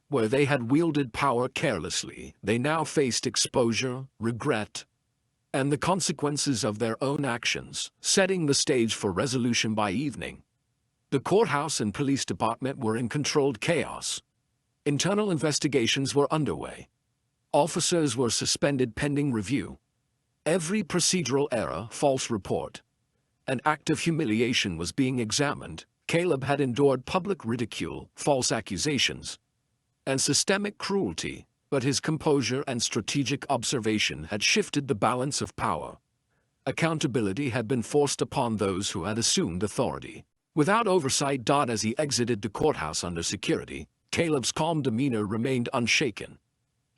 Where they had wielded power carelessly, they now faced exposure, regret, and the consequences of their own actions, setting the stage for resolution by evening. The courthouse and police department were in controlled chaos. Internal investigations were underway. Officers were suspended pending review. Every procedural error, false report, an act of humiliation was being examined. Caleb had endured public ridicule, false accusations, and systemic cruelty, but his composure and strategic observation had shifted the balance of power. Accountability had been forced upon those who had assumed authority. Without oversight. As he exited the courthouse under security, Caleb's calm demeanor remained unshaken.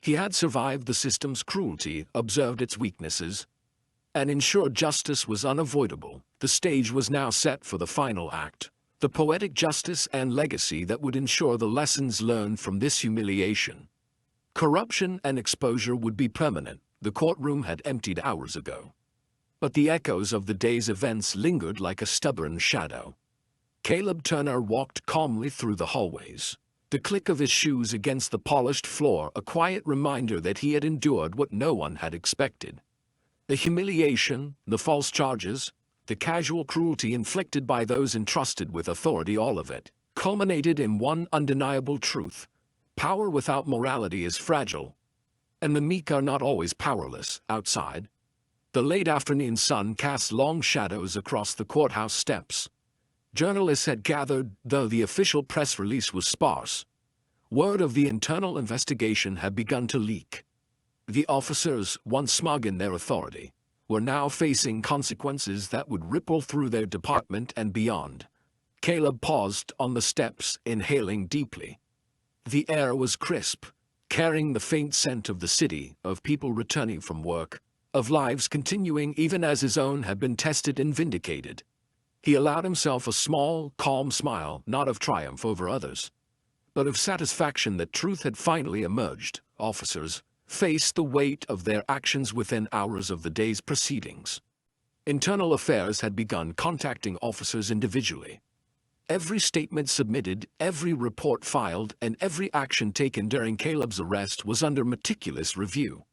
He had survived the system's cruelty, observed its weaknesses, and ensured justice was unavoidable. The stage was now set for the final act, the poetic justice and legacy that would ensure the lessons learned from this humiliation. Corruption and exposure would be permanent. The courtroom had emptied hours ago, but the echoes of the day's events lingered like a stubborn shadow. Caleb Turner walked calmly through the hallways, The click of his shoes against the polished floor, a quiet reminder that he had endured what no one had expected. The humiliation, the false charges, the casual cruelty inflicted by those entrusted with authority, all of it culminated in one undeniable truth: power without morality is fragile, and the meek are not always powerless. Outside, the late afternoon sun cast long shadows across the courthouse steps. Journalists had gathered, though the official press release was sparse. Word of the internal investigation had begun to leak. The officers, once smug in their authority, were now facing consequences that would ripple through their department and beyond. Caleb paused on the steps, inhaling deeply. The air was crisp, carrying the faint scent of the city, of people returning from work, of lives continuing even as his own had been tested and vindicated. He allowed himself a small, calm smile, not of triumph over others, but of satisfaction that truth had finally emerged. Officers faced the weight of their actions within hours of the day's proceedings. Internal Affairs had begun contacting officers individually. Every statement submitted, every report filed, and every action taken during Caleb's arrest was under meticulous review.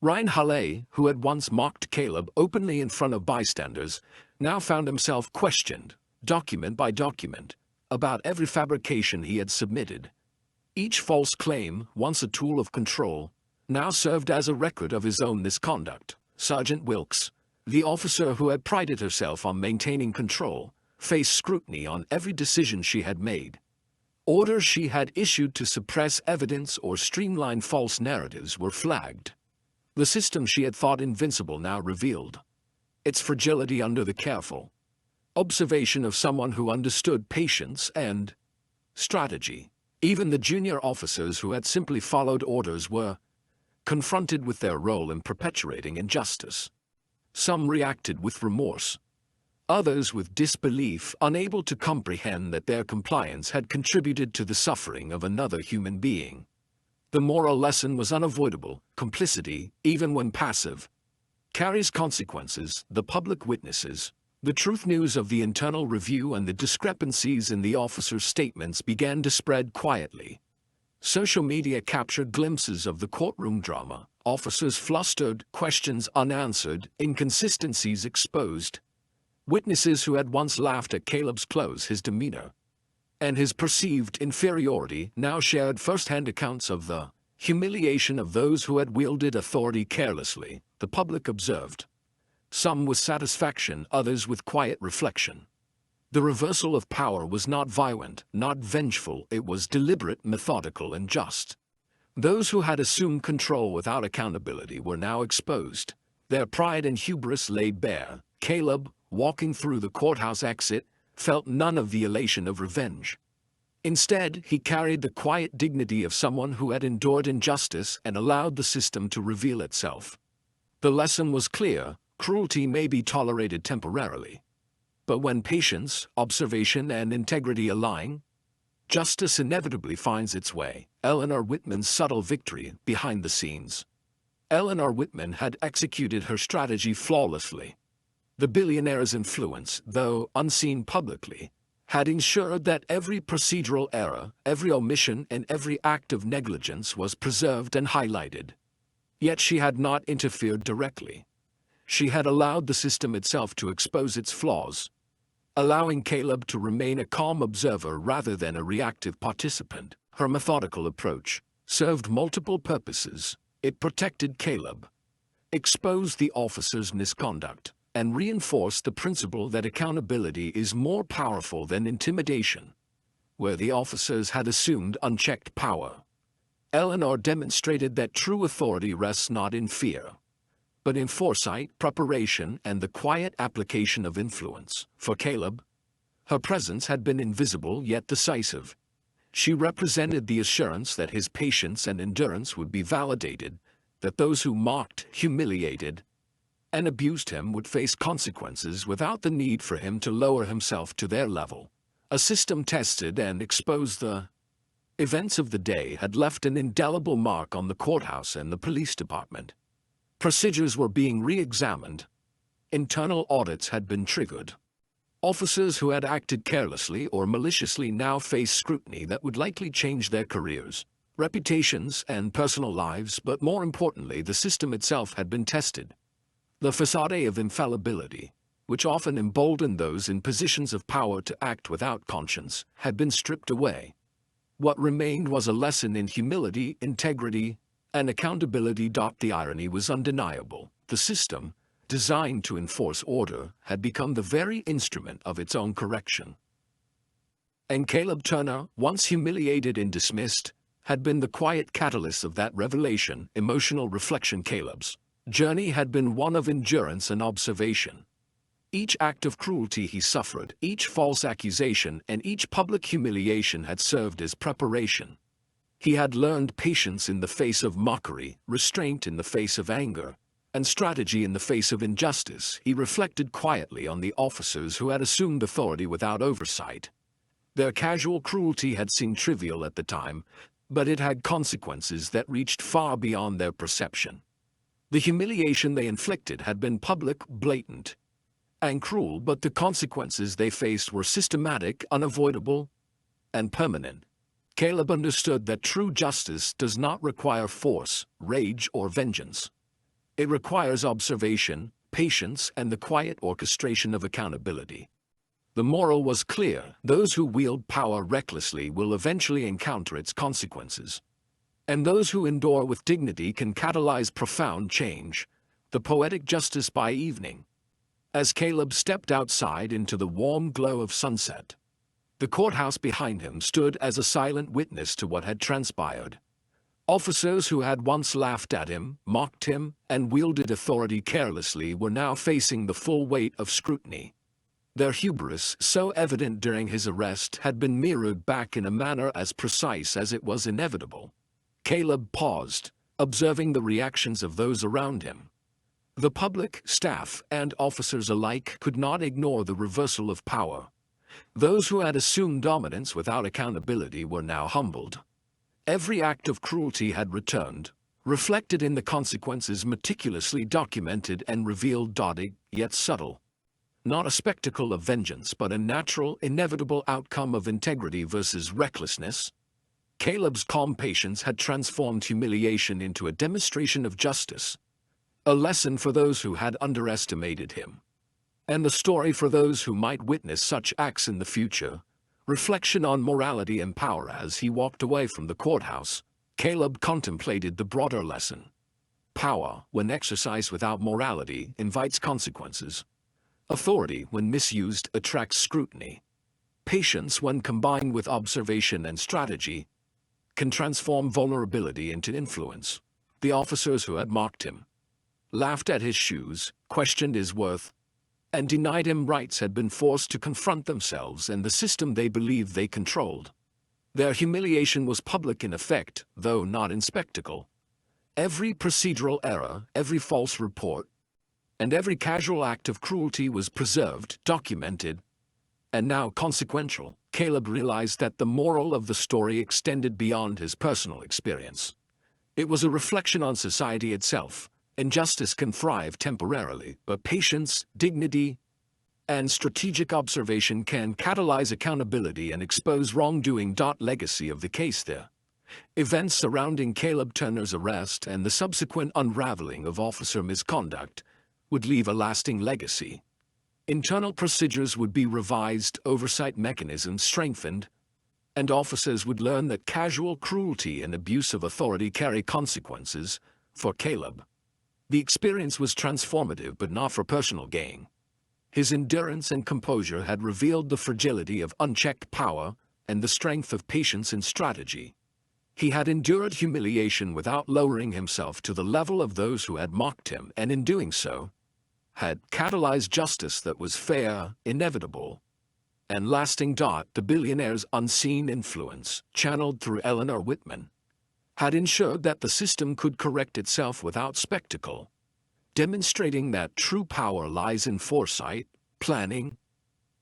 Ryan Halley, who had once mocked Caleb openly in front of bystanders, now found himself questioned, document by document, about every fabrication he had submitted. Each false claim, once a tool of control, now served as a record of his own misconduct. Sergeant Wilkes, the officer who had prided herself on maintaining control, faced scrutiny on every decision she had made. Orders she had issued to suppress evidence or streamline false narratives were flagged. The system she had thought invincible now revealed its fragility under the careful observation of someone who understood patience and strategy. Even the junior officers who had simply followed orders were confronted with their role in perpetuating injustice. Some reacted with remorse, others with disbelief, unable to comprehend that their compliance had contributed to the suffering of another human being. The moral lesson was unavoidable: complicity, even when passive, carries consequences. The public witnesses, the truth news of the internal review and the discrepancies in the officers' statements began to spread quietly. Social media captured glimpses of the courtroom drama: officers flustered, questions unanswered, inconsistencies exposed. Witnesses who had once laughed at Caleb's clothes, his demeanor, and his perceived inferiority now shared first-hand accounts of the humiliation of those who had wielded authority carelessly. The public observed, some with satisfaction, others with quiet reflection. The reversal of power was not violent, not vengeful, it was deliberate, methodical, and just. Those who had assumed control without accountability were now exposed, their pride and hubris laid bare. Caleb, walking through the courthouse exit, felt none of the elation of revenge. Instead, he carried the quiet dignity of someone who had endured injustice and allowed the system to reveal itself. The lesson was clear: cruelty may be tolerated temporarily, but when patience, observation, and integrity align, justice inevitably finds its way. Eleanor Whitman's subtle victory behind the scenes. Eleanor Whitman had executed her strategy flawlessly. The billionaire's influence, though unseen publicly, had ensured that every procedural error, every omission, and every act of negligence was preserved and highlighted. Yet she had not interfered directly. She had allowed the system itself to expose its flaws, allowing Caleb to remain a calm observer rather than a reactive participant. Her methodical approach served multiple purposes. It protected Caleb, exposed the officer's misconduct, and reinforced the principle that accountability is more powerful than intimidation. Where the officers had assumed unchecked power, Eleanor demonstrated that true authority rests not in fear, but in foresight, preparation, and the quiet application of influence. For Caleb, her presence had been invisible yet decisive. She represented the assurance that his patience and endurance would be validated, that those who mocked, humiliated, and abused him would face consequences without the need for him to lower himself to their level. A system tested and exposed. The events of the day had left an indelible mark on the courthouse and the police department. Procedures were being re-examined. Internal audits had been triggered. Officers who had acted carelessly or maliciously now faced scrutiny that would likely change their careers, reputations, and personal lives, but more importantly, the system itself had been tested. The facade of infallibility, which often emboldened those in positions of power to act without conscience, had been stripped away. What remained was a lesson in humility, integrity, and accountability. The irony was undeniable. The system, designed to enforce order, had become the very instrument of its own correction. And Caleb Turner, once humiliated and dismissed, had been the quiet catalyst of that revelation. Emotional reflection. Caleb's journey had been one of endurance and observation. Each act of cruelty he suffered, each false accusation, and each public humiliation had served as preparation. He had learned patience in the face of mockery, restraint in the face of anger, and strategy in the face of injustice. He reflected quietly on the officers who had assumed authority without oversight. Their casual cruelty had seemed trivial at the time, but it had consequences that reached far beyond their perception. The humiliation they inflicted had been public, blatant, and cruel, but the consequences they faced were systematic, unavoidable, and permanent. Caleb understood that true justice does not require force, rage, or vengeance. It requires observation, patience, and the quiet orchestration of accountability. The moral was clear: those who wield power recklessly will eventually encounter its consequences. And those who endure with dignity can catalyze profound change. The poetic justice by evening. As Caleb stepped outside into the warm glow of sunset, the courthouse behind him stood as a silent witness to what had transpired. Officers who had once laughed at him, mocked him, and wielded authority carelessly were now facing the full weight of scrutiny. Their hubris, so evident during his arrest, had been mirrored back in a manner as precise as it was inevitable. Caleb paused, observing the reactions of those around him. The public, staff, and officers alike could not ignore the reversal of power. Those who had assumed dominance without accountability were now humbled. Every act of cruelty had returned, reflected in the consequences meticulously documented and revealed, yet subtle. Not a spectacle of vengeance, but a natural, inevitable outcome of integrity versus recklessness. Caleb's calm patience had transformed humiliation into a demonstration of justice, a lesson for those who had underestimated him, and the story for those who might witness such acts in the future. Reflection on morality and power. As he walked away from the courthouse, Caleb contemplated the broader lesson. Power, when exercised without morality, invites consequences. Authority, when misused, attracts scrutiny. Patience, when combined with observation and strategy, can transform vulnerability into influence. The officers who had mocked him, laughed at his shoes, questioned his worth, and denied him rights had been forced to confront themselves and the system they believed they controlled. Their humiliation was public in effect, though not in spectacle. Every procedural error, every false report, and every casual act of cruelty was preserved, documented, and now consequential. Caleb realized that the moral of the story extended beyond his personal experience. It was a reflection on society itself. Injustice can thrive temporarily, but patience, dignity, and strategic observation can catalyze accountability and expose wrongdoing. Legacy of the case. There. Events surrounding Caleb Turner's arrest and the subsequent unraveling of officer misconduct would leave a lasting legacy. Internal procedures would be revised, oversight mechanisms strengthened, and officers would learn that casual cruelty and abuse of authority carry consequences. For Caleb, the experience was transformative, but not for personal gain. His endurance and composure had revealed the fragility of unchecked power and the strength of patience and strategy. He had endured humiliation without lowering himself to the level of those who had mocked him, and in doing so, had catalyzed justice that was fair, inevitable, and lasting. The billionaire's unseen influence, channeled through Eleanor Whitman, had ensured that the system could correct itself without spectacle, demonstrating that true power lies in foresight, planning,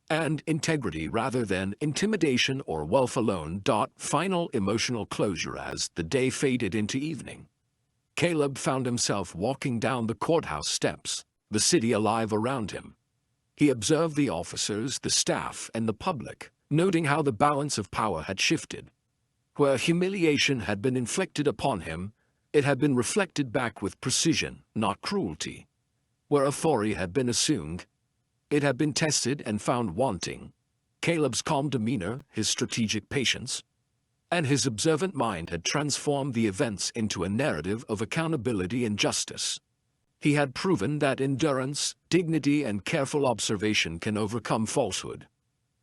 and integrity rather than intimidation or wealth alone. Final emotional closure. As the day faded into evening, Caleb found himself walking down the courthouse steps, the city alive around him. He observed the officers, the staff, and the public, noting how the balance of power had shifted. Where humiliation had been inflicted upon him, it had been reflected back with precision, not cruelty. Where authority had been assumed, it had been tested and found wanting. Caleb's calm demeanor, his strategic patience, and his observant mind had transformed the events into a narrative of accountability and justice. He had proven that endurance, dignity, and careful observation can overcome falsehood,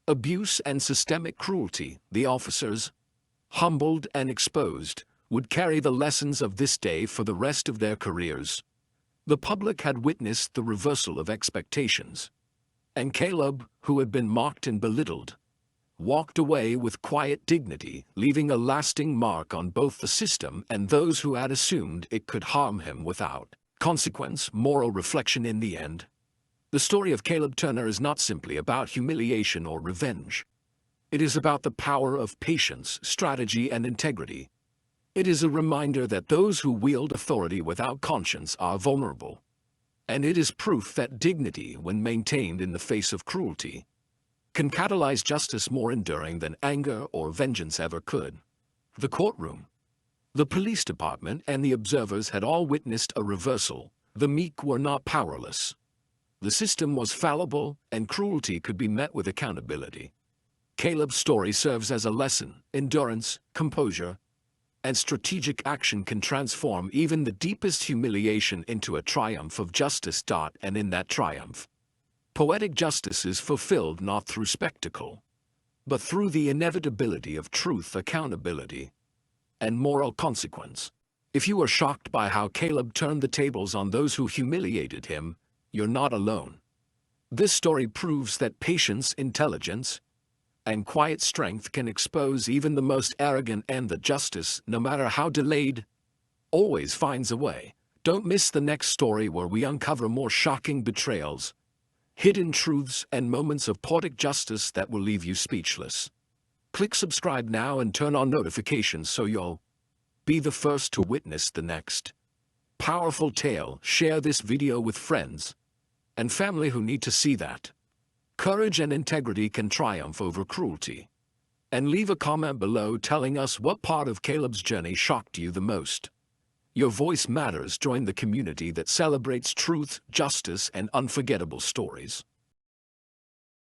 abuse, and systemic cruelty. The officers, humbled and exposed, would carry the lessons of this day for the rest of their careers. The public had witnessed the reversal of expectations, and Caleb, who had been mocked and belittled, walked away with quiet dignity, leaving a lasting mark on both the system and those who had assumed it could harm him without consequence. Moral reflection. In the end, the story of Caleb Turner is not simply about humiliation or revenge. It is about the power of patience, strategy, and integrity. It is a reminder that those who wield authority without conscience are vulnerable. And it is proof that dignity, when maintained in the face of cruelty, can catalyze justice more enduring than anger or vengeance ever could. The courtroom, the police department, and the observers had all witnessed a reversal. The meek were not powerless. The system was fallible, and cruelty could be met with accountability. Caleb's story serves as a lesson. Endurance, composure, and strategic action can transform even the deepest humiliation into a triumph of justice. And in that triumph, poetic justice is fulfilled not through spectacle, but through the inevitability of truth, accountability, and moral consequence. If you are shocked by how Caleb turned the tables on those who humiliated him, you're not alone. This story proves that patience, intelligence, and quiet strength can expose even the most arrogant, and that justice, no matter how delayed, always finds a way. Don't miss the next story where we uncover more shocking betrayals, hidden truths, and moments of poetic justice that will leave you speechless. Click subscribe now and turn on notifications so you'll be the first to witness the next powerful tale. Share this video with friends and family who need to see that courage and integrity can triumph over cruelty. And leave a comment below telling us what part of Caleb's journey shocked you the most. Your voice matters. Join the community that celebrates truth, justice, and unforgettable stories.